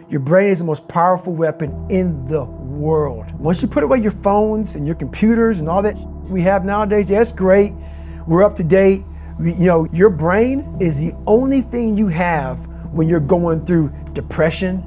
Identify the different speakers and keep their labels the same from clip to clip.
Speaker 1: Your brain is the most powerful weapon in the world. Once you put away your phones and your computers and all that we have nowadays, yeah, it's great. We're up to date. Your brain is the only thing you have when you're going through depression,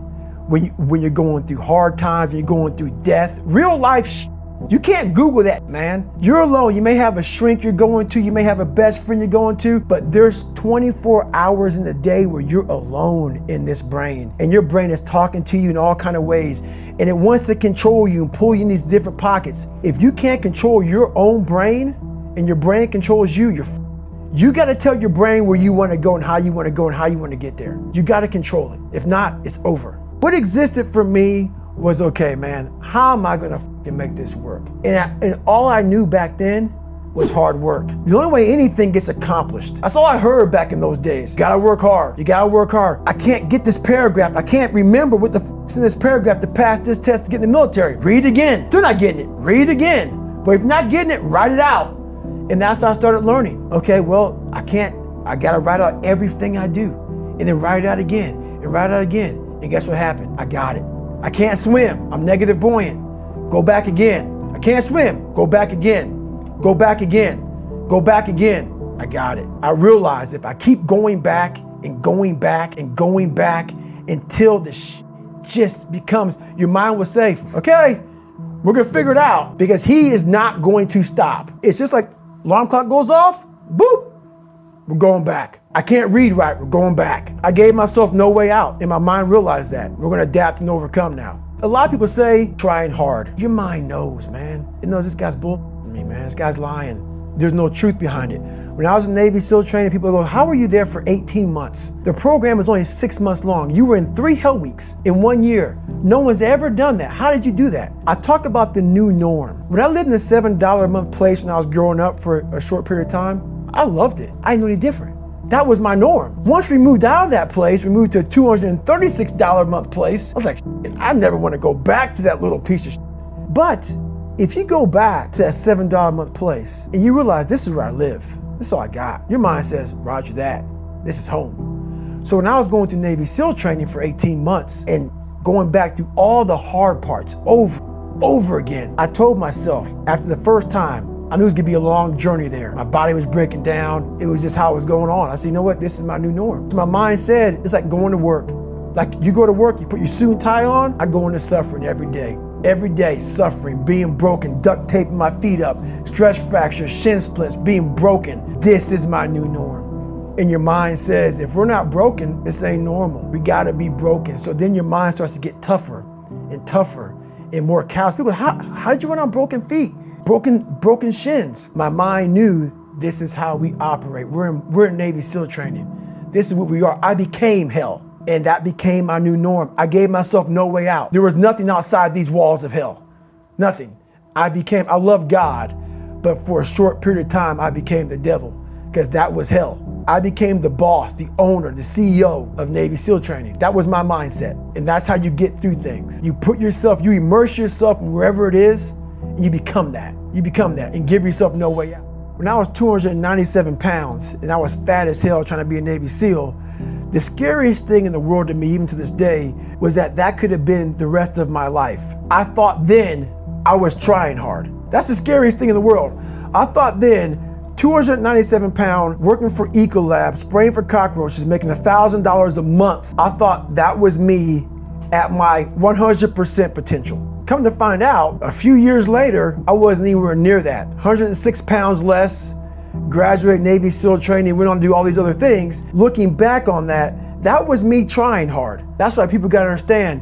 Speaker 1: when you're going through hard times, when you're going through death. Real life you can't Google that, man. You're alone. You may have a shrink you're going to, you may have a best friend you're going to, but there's 24 hours in the day where you're alone in this brain, and your brain is talking to you in all kinds of ways, and it wants to control you and pull you in these different pockets. If you can't control your own brain and your brain controls you, you got to tell your brain where you want to go and how you want to go and how you want to get there. You got to control it. If not, it's over. What existed for me was, okay, man, how am I going to make this work? And all I knew back then was hard work. The only way anything gets accomplished. That's all I heard back in those days. You gotta work hard. You gotta work hard. I can't get this paragraph. I can't remember what the is in this paragraph to pass this test to get in the military. Read it again. Still not getting it. Read it again. But if you're not getting it, write it out. And that's how I started learning. Okay, well, I gotta write out everything I do. And then write it out again. And write it out again. And guess what happened? I got it. I can't swim. I'm negative buoyant. Go back again. I can't swim. Go back again. Go back again. Go back again. I got it. I realized if I keep going back and going back and going back until the just becomes, your mind will say, okay, we're gonna figure it out, because he is not going to stop. It's just like alarm clock goes off, boop, we're going back. I can't read right, we're going back. I gave myself no way out, and my mind realized that. We're gonna adapt and overcome now. A lot of people say, trying hard. Your mind knows, man. It knows this guy's bull me, man. This guy's lying. There's no truth behind it. When I was in Navy SEAL training, people go, how were you there for 18 months? The program was only 6 months long. You were in 3 hell weeks in 1 year. No one's ever done that. How did you do that? I talk about the new norm. When I lived in a $7 a month place when I was growing up for a short period of time, I loved it. I didn't know any different. That was my norm. Once we moved out of that place, we moved to a $236 a month place. I was like, I never want to go back to that little piece of shit. But if you go back to that $7 a month place and you realize this is where I live, this is all I got, your mind says, roger that, this is home. So when I was going through Navy SEAL training for 18 months and going back through all the hard parts over again, I told myself after the first time, I knew it was gonna be a long journey there. My body was breaking down. It was just how it was going on. I said, you know what, this is my new norm. So my mind said, it's like going to work. Like you go to work, you put your suit and tie on, I go into suffering every day. Every day, suffering, being broken, duct taping my feet up, stress fractures, shin splints, being broken. This is my new norm. And your mind says, if we're not broken, this ain't normal. We gotta be broken. So then your mind starts to get tougher and tougher and more callous. People go, how did you run on broken feet? Broken shins. My mind knew this is how we operate. We're in Navy SEAL training. This is what we are. I became hell. And that became my new norm. I gave myself no way out. There was nothing outside these walls of hell. Nothing. I loved God, but for a short period of time, I became the devil, because that was hell. I became the boss, the owner, the CEO of Navy SEAL training. That was my mindset. And that's how you get through things. You you immerse yourself in wherever it is, and you become that. You become that and give yourself no way out. When I was 297 pounds and I was fat as hell trying to be a Navy SEAL, the scariest thing in the world to me, even to this day, was that could have been the rest of my life. I thought then I was trying hard. That's the scariest thing in the world. I thought then, 297 pound, working for Ecolab, spraying for cockroaches, making $1,000 a month. I thought that was me at my 100% potential. Come to find out, a few years later, I wasn't anywhere near that. 106 pounds less, graduated Navy SEAL training, went on to do all these other things. Looking back on that was me trying hard. That's why people gotta understand,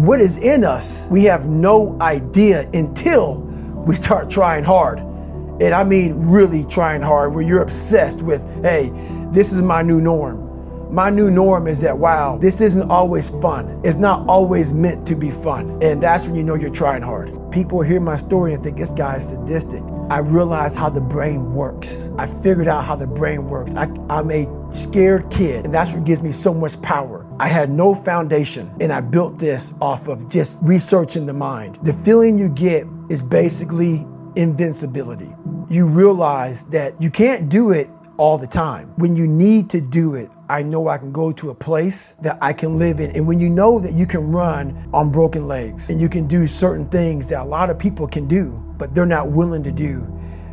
Speaker 1: what is in us, we have no idea until we start trying hard. And I mean really trying hard, where you're obsessed with, hey, this is my new norm. My new norm is that, wow, this isn't always fun. It's not always meant to be fun. And that's when you know you're trying hard. People hear my story and think this guy is sadistic. I realized how the brain works. I figured out how the brain works. I'm a scared kid, and that's what gives me so much power. I had no foundation, and I built this off of just researching the mind. The feeling you get is basically invincibility. You realize that you can't do it all the time. When you need to do it, I know I can go to a place that I can live in. And when you know that you can run on broken legs and you can do certain things that a lot of people can do, but they're not willing to do,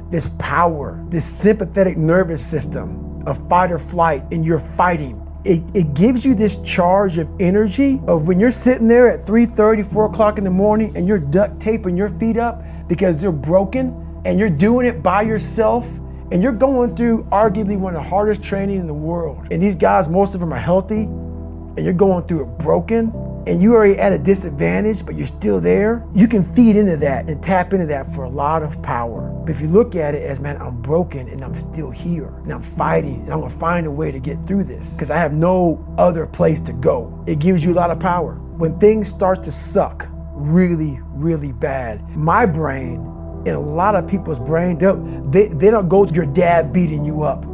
Speaker 1: this power, this sympathetic nervous system of fight or flight, and you're fighting. It gives you this charge of energy of when you're sitting there at 3:30, 4 o'clock in the morning and you're duct taping your feet up because they're broken, and you're doing it by yourself, and you're going through arguably one of the hardest training in the world. And these guys, most of them are healthy, and you're going through it broken, and you're already at a disadvantage, but you're still there. You can feed into that and tap into that for a lot of power. But if you look at it as, man, I'm broken and I'm still here, and I'm fighting, and I'm gonna find a way to get through this because I have no other place to go. It gives you a lot of power. When things start to suck really, really bad, my brain, and a lot of people's brain, they don't go to your dad beating you up.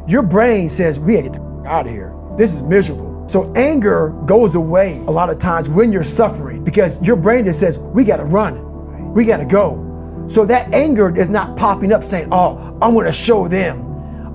Speaker 1: Your brain says, we gotta get the out of here. This is miserable. So anger goes away a lot of times when you're suffering because your brain just says, we gotta run, we gotta go. So that anger is not popping up saying, oh, I'm gonna show them,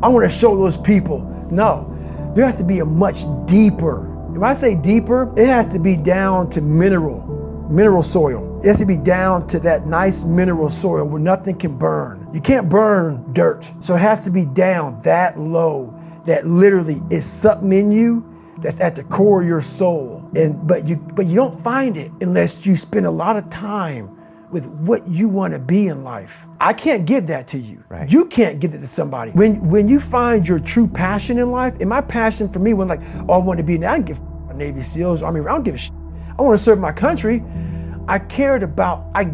Speaker 1: I'm gonna show those people. No, there has to be a much deeper. When I say deeper, it has to be down to mineral soil. It has to be down to that nice mineral soil where nothing can burn. You can't burn dirt. So it has to be down that low that literally is something in you that's at the core of your soul. But you don't find it unless you spend a lot of time with what you want to be in life. I can't give that to you. Right. You can't give it to somebody. When you find your true passion in life, and my passion for me when like, oh, I want to be, I don't give a Navy SEALs, Army, I don't give a shit. I want to serve my country. I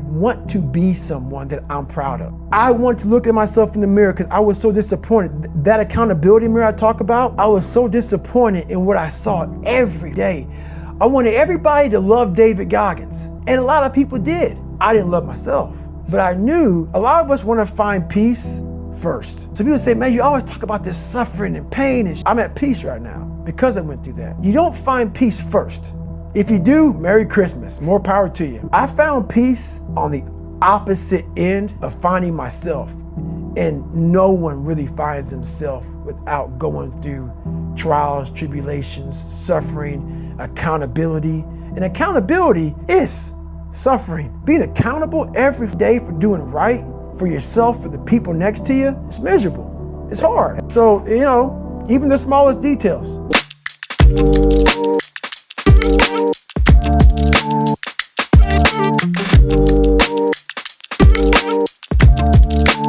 Speaker 1: want to be someone that I'm proud of. I want to look at myself in the mirror because I was so disappointed. That accountability mirror I talk about, I was so disappointed in what I saw every day. I wanted everybody to love David Goggins, and a lot of people did. I didn't love myself, but I knew a lot of us want to find peace first. So people say, man, you always talk about this suffering and pain, and I'm at peace right now because I went through that. You don't find peace first. If you do, Merry Christmas, more power to you. I found peace on the opposite end of finding myself, and no one really finds themselves without going through trials, tribulations, suffering, accountability. And accountability is suffering. Being accountable every day for doing right for yourself, for the people next to you, it's miserable. It's hard. So, even the smallest details.